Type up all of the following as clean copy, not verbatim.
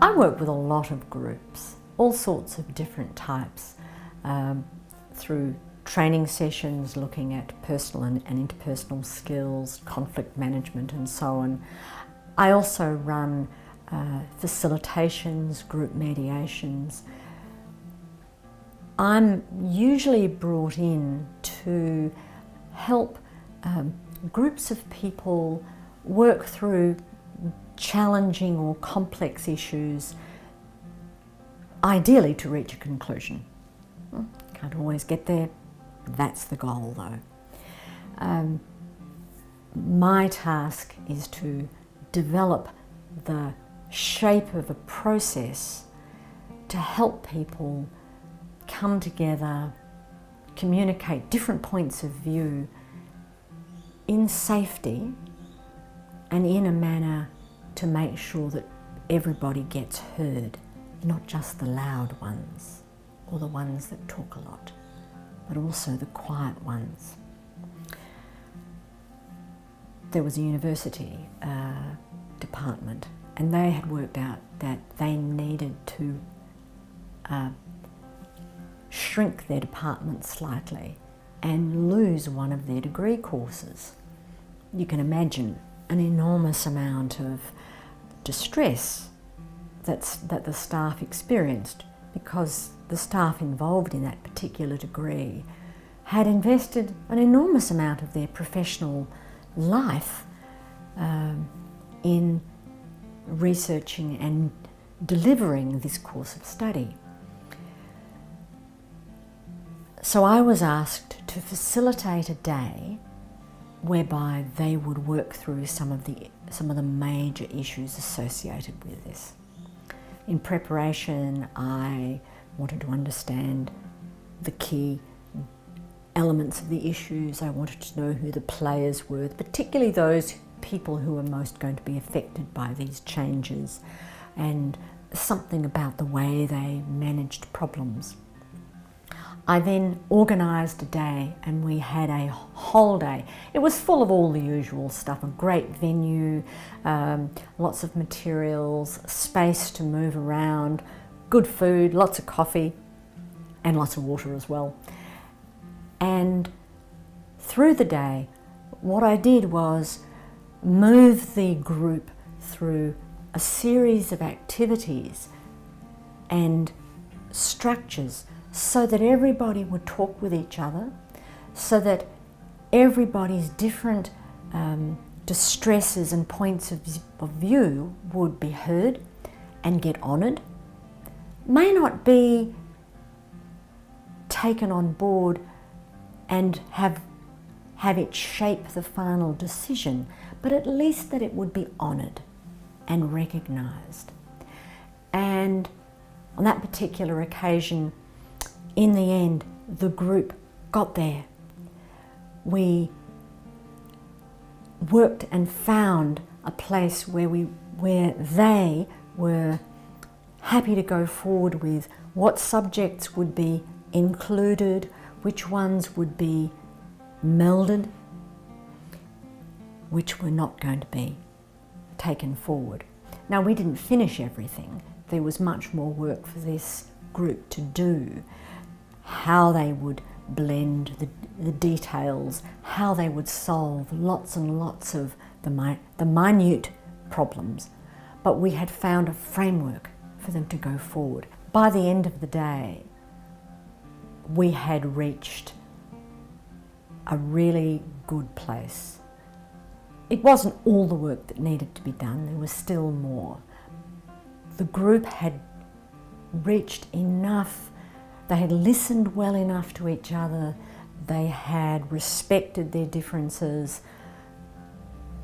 I work with a lot of groups, all sorts of different types, through training sessions looking at personal and interpersonal skills, conflict management and so on. I also run facilitations, group mediations. I'm usually brought in to help groups of people work through challenging or complex issues, ideally to reach a conclusion. Can't always get there. That's the goal though. My task is to develop the shape of a process to help people come together, communicate different points of view in safety and in a manner to make sure that everybody gets heard, not just the loud ones or the ones that talk a lot, but also the quiet ones. There was a university department, and they had worked out that they needed to shrink their department slightly and lose one of their degree courses. You can imagine an enormous amount of distress that the staff experienced, because the staff involved in that particular degree had invested an enormous amount of their professional life in researching and delivering this course of study. So I was asked to facilitate a day whereby they would work through some of the major issues associated with this. In preparation, I wanted to understand the key elements of the issues. I wanted to know who the players were, particularly those people who were most going to be affected by these changes, and something about the way they managed problems. I then organised a day, and we had a whole day. It was full of all the usual stuff, a great venue, lots of materials, space to move around, good food, lots of coffee, and lots of water as well. And through the day, what I did was move the group through a series of activities and structures so that everybody would talk with each other, so that everybody's different distresses and points of view would be heard and get honoured. May not be taken on board and have it shape the final decision, but at least that it would be honoured and recognised. And on that particular occasion, in the end, the group got there. We worked and found a place where they were happy to go forward with what subjects would be included, which ones would be melded, which were not going to be taken forward. Now, we didn't finish everything. There was much more work for this group to do. How they would blend the details, how they would solve lots and lots of the minute problems. But we had found a framework for them to go forward. By the end of the day, we had reached a really good place. It wasn't all the work that needed to be done, there was still more. The group had reached enough, they had listened well enough to each other, they had respected their differences,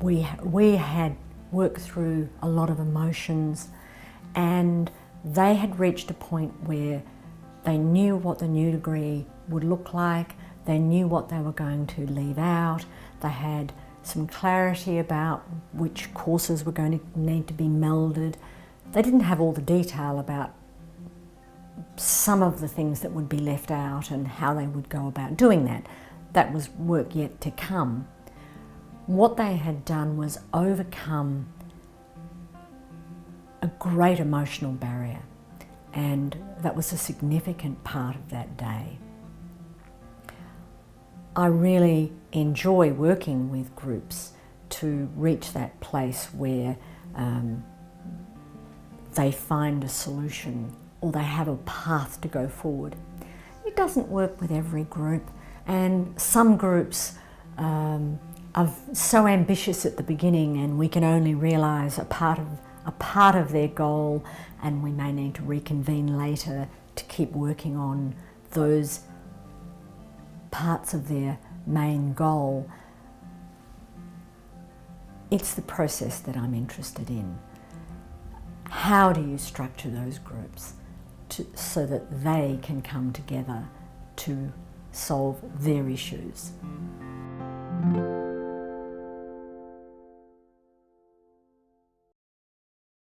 we had worked through a lot of emotions, and they had reached a point where they knew what the new degree would look like, they knew what they were going to leave out, they had some clarity about which courses were going to need to be melded. They didn't have all the detail about some of the things that would be left out and how they would go about doing that. That was work yet to come. What they had done was overcome a great emotional barrier, and that was a significant part of that day. I really enjoy working with groups to reach that place where they find a solution or they have a path to go forward. It doesn't work with every group, and some groups are so ambitious at the beginning and we can only realise a part of their goal, and we may need to reconvene later to keep working on those parts of their main goal. It's the process that I'm interested in. How do you structure those groups so that they can come together to solve their issues?